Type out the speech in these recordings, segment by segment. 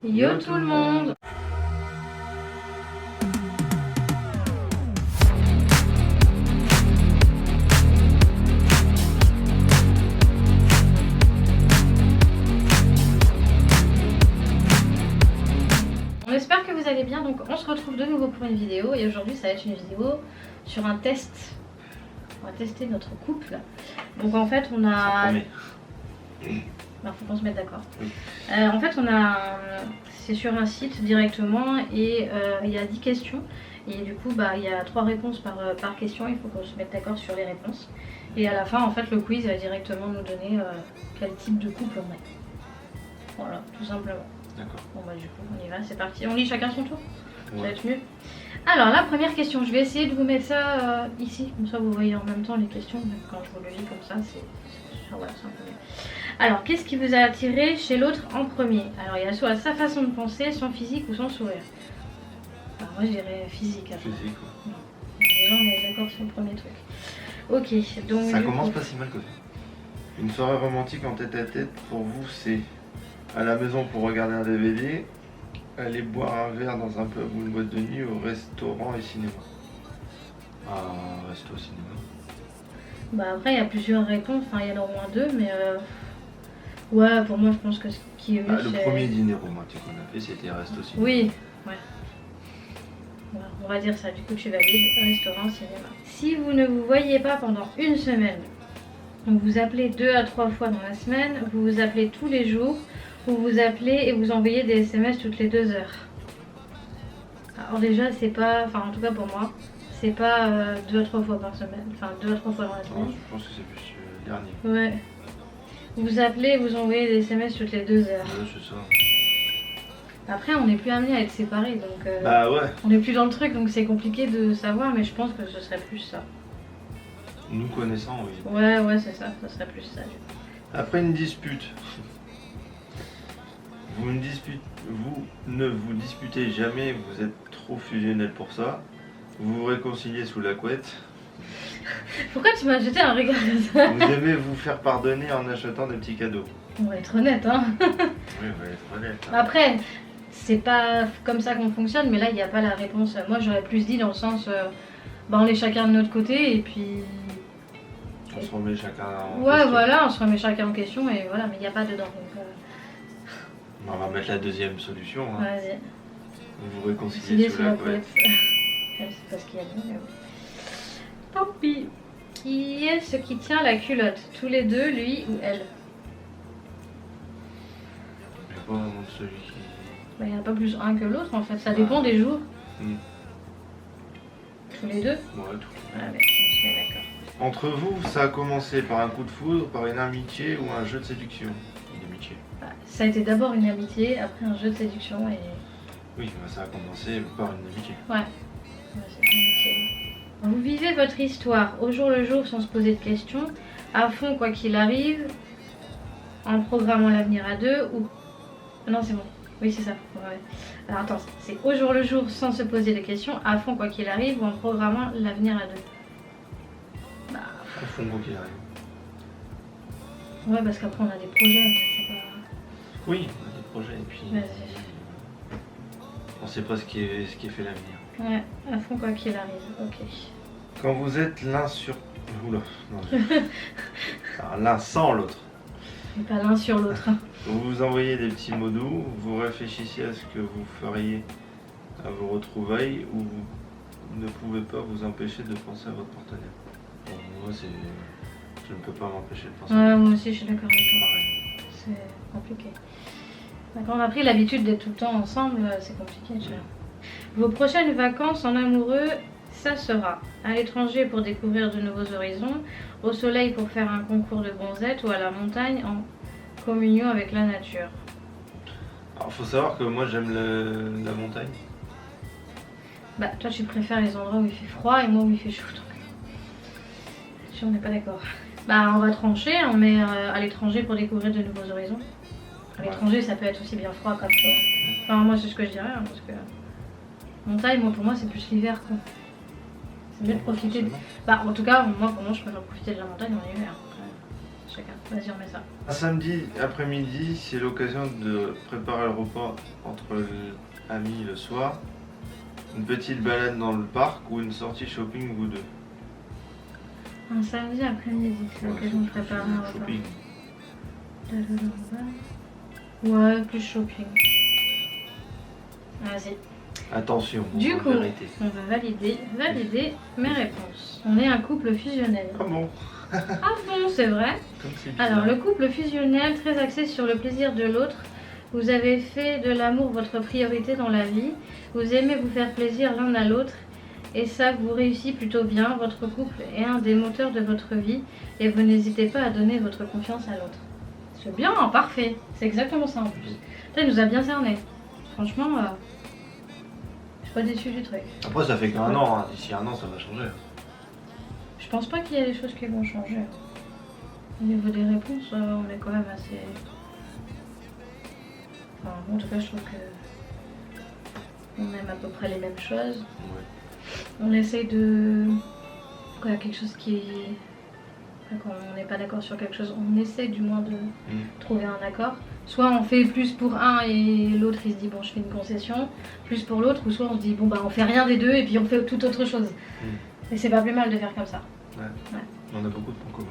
Yo tout le monde! On espère que vous allez bien, donc on se retrouve de nouveau pour une vidéo et aujourd'hui ça va être une vidéo sur un test. On va tester notre couple. Donc en fait on a... Bah, faut qu'on se mette d'accord. Oui. En fait, c'est sur un site directement et il y a 10 questions. Et du coup, bah, il y a 3 réponses par question. Il faut qu'on se mette d'accord sur les réponses. Et à la fin, en fait, le quiz va directement nous donner quel type de couple on est. Voilà, tout simplement. D'accord. Bon, bah, du coup, on y va, c'est parti. On lit chacun son tour. Ça va Ouais. être mieux. Alors, la première question, je vais essayer de vous mettre ça ici. Comme ça, vous voyez en même temps les questions. Mais quand je vous le lis comme ça, voilà, c'est un peu mieux. Alors, qu'est-ce qui vous a attiré chez l'autre en premier? Alors, il y a soit sa façon de penser, son physique ou son sourire. Alors, moi, je dirais physique. Après. Physique, ouais. Déjà, on est d'accord sur le premier truc. Ok, donc... Ça du commence coup- pas si mal que ça. Une soirée romantique en tête à tête, pour vous, c'est à la maison pour regarder un DVD, aller boire un verre dans un pub ou une boîte de nuit, au restaurant et cinéma. Ah, resto cinéma. Bah, après, il y a plusieurs réponses. Enfin, il y en a au moins 2, mais... Ouais, pour moi, je pense que ce qui est mieux, Ah, le c'est... premier dîner romantique qu'on a fait, c'était resto cinéma. Oui, ouais. Voilà, on va dire ça, du coup tu valides, restaurant, cinéma. Si vous ne vous voyez pas pendant une semaine, donc vous appelez 2 à 3 fois dans la semaine, vous vous appelez tous les jours, vous vous appelez et vous envoyez des SMS toutes les 2 heures. Alors déjà c'est pas, enfin en tout cas pour moi, c'est pas 2 à 3 fois par semaine, enfin 2 à 3 fois dans la Non, semaine. je pense que c'est plus le dernier. Ouais. Vous appelez et vous envoyez des SMS toutes les 2 heures. Ouais, c'est ça. Après on n'est plus amené à être séparés, donc Bah ouais, on n'est plus dans le truc, donc c'est compliqué de savoir, mais je pense que ce serait plus ça. nous connaissant, oui. Ouais, c'est ça, ça serait plus ça. Du coup. Après une dispute, vous ne vous disputez jamais, vous êtes trop fusionnel pour ça. Vous vous réconciliez sous la couette. Pourquoi tu m'as jeté un regard comme ça? Vous aimez vous faire pardonner en achetant des petits cadeaux. On va être honnête, hein. Oui, on va être honnête. Hein. Après, c'est pas comme ça qu'on fonctionne, mais là, il n'y a pas la réponse. Moi, j'aurais plus dit dans le sens, bah, on est chacun de notre côté, et puis... On se remet chacun en Ouais, question. voilà, on se remet chacun en question, et voilà, mais il n'y a pas dedans. Donc, On va mettre la deuxième solution. Hein. vas-y. Vous vous réconciliez Concilier sous la couette. Ouais, c'est pas ce qu'il y a de mieux, mais oui. Tant pis. Qui est ce qui tient la culotte? Tous les deux, lui ou elle? Je sais pas vraiment celui qui... Bah, il n'y en a pas plus un que l'autre en fait, ça dépend des jours. Tous les deux? Ouais, tout. Allez, on se met d'accord. Entre vous, ça a commencé par un coup de foudre, par une amitié ou un jeu de séduction? Une amitié. Bah, ça a été d'abord une amitié, après un jeu de séduction et... Oui, bah, ça a commencé par une amitié. Ouais, c'est une amitié. Vous vivez votre histoire au jour le jour sans se poser de questions, à fond quoi qu'il arrive, en programmant l'avenir à deux ou... Ah non c'est bon, oui c'est ça. Ouais. Alors attends, c'est au jour le jour sans se poser de questions, à fond quoi qu'il arrive ou en programmant l'avenir à deux. Bah... Au fond, quoi qu'il arrive. Ouais parce qu'après on a des projets, mais c'est pas... Oui, on a des projets et puis... Vas-y. On sait pas ce qui est fait l'avenir. Ouais, à fond quoi qu'il arrive, ok. Quand vous êtes l'un sur... Oula, non. Alors, l'un sans l'autre. Et pas l'un sur l'autre. Hein. Vous vous envoyez des petits mots doux, vous réfléchissez à ce que vous feriez à vos retrouvailles ou vous ne pouvez pas vous empêcher de penser à votre partenaire. Bon, moi, c'est... Je ne peux pas m'empêcher de penser à Ouais, votre moi aussi je suis d'accord avec toi. pareil. C'est compliqué. Quand on a pris l'habitude d'être tout le temps ensemble, c'est compliqué. Tu vois. Vos prochaines vacances en amoureux, ça sera à l'étranger pour découvrir de nouveaux horizons, au soleil pour faire un concours de gonzette ou à la montagne en communion avec la nature. Alors, faut savoir que moi, j'aime la montagne. Bah, toi tu préfères les endroits où il fait froid et moi où il fait chaud. Donc... on n'est pas d'accord. Bah, on va trancher, on met à l'étranger pour découvrir de nouveaux horizons. À l'étranger, ça peut être aussi bien froid comme chaud. Enfin, moi, c'est ce que je dirais, hein, parce que montagne, moi, pour moi, c'est plus l'hiver, quoi. C'est mieux de profiter. Bah, en tout cas, moi, pour moi, je préfère profiter de la montagne en hiver. chacun. Vas-y, on met ça. Un samedi après-midi, c'est l'occasion de préparer le repas entre amis le soir. Une petite balade dans le parc ou une sortie shopping vous deux. Un samedi après-midi, c'est l'occasion de préparer un repas. Shopping. Ouais, plus shopping. Vas-y. Attention, Du coup, vérité. on va valider mes réponses. On est un couple fusionnel. Ah bon? Ah bon, c'est vrai? Comme c'est bizarre. Alors, le couple fusionnel, très axé sur le plaisir de l'autre. Vous avez fait de l'amour votre priorité dans la vie. Vous aimez vous faire plaisir l'un à l'autre. Et ça vous réussit plutôt bien. Votre couple est un des moteurs de votre vie. Et vous n'hésitez pas à donner votre confiance à l'autre. C'est bien, parfait. C'est exactement ça en plus. Putain, il nous a bien cerné. Franchement, je suis pas déçue du truc. Après, ça fait qu'un an. Hein. D'ici un an, ça va changer. Je pense pas qu'il y a des choses qui vont changer. Au niveau des réponses, on est quand même assez... Enfin, en tout cas, je trouve que on aime à peu près les mêmes choses. Ouais. On essaye de... Quand il y a quelque chose qui... Enfin, quand on n'est pas d'accord sur quelque chose, on essaie du moins de trouver un accord. Soit on fait plus pour un et l'autre il se dit bon je fais une concession, plus pour l'autre, ou soit on se dit bon bah on fait rien des deux et puis on fait toute autre chose. Et c'est pas plus mal de faire comme ça. Ouais. On a beaucoup de points communs.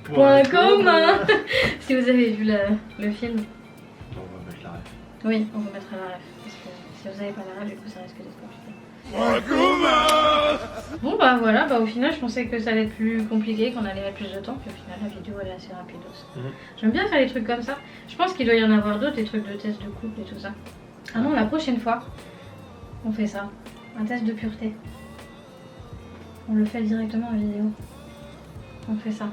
Point commun. Si vous avez vu le film. On va mettre la ref. Oui, on vous mettra la ref. Parce que si vous n'avez pas la ref, du coup ça risque d'être compliqué. Point commun. Bon bah voilà, bah au final je pensais que ça allait être plus compliqué, qu'on allait mettre plus de temps, puis au final la vidéo elle est assez rapide aussi. J'aime bien faire les trucs comme ça. Je pense qu'il doit y en avoir d'autres, des trucs de test de couple et tout ça. Ah non, la prochaine fois, on fait ça. Un test de pureté. On le fait directement en vidéo. On fait ça.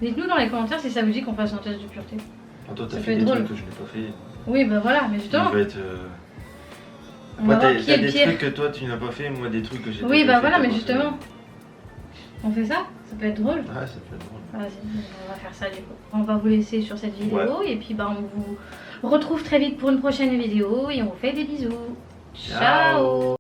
Dites-nous dans les commentaires si ça vous dit qu'on fasse un test de pureté. Ah, toi, t'as Ça fait peut des être trucs drôle. que je n'ai pas fait. Oui, bah voilà, mais justement. Il va être, On va voir t'as qui est le des pire. trucs que toi tu n'as pas fait, moi des trucs que j'ai Oui, déjà bah fait, voilà, t'as mais pas justement. On fait ça? Ça peut être drôle. fait. Ouais, ça peut être drôle. Vas-y, on va faire ça du coup. On va vous laisser sur cette vidéo et puis bah on vous retrouve très vite pour une prochaine vidéo et on vous fait des bisous. Ciao.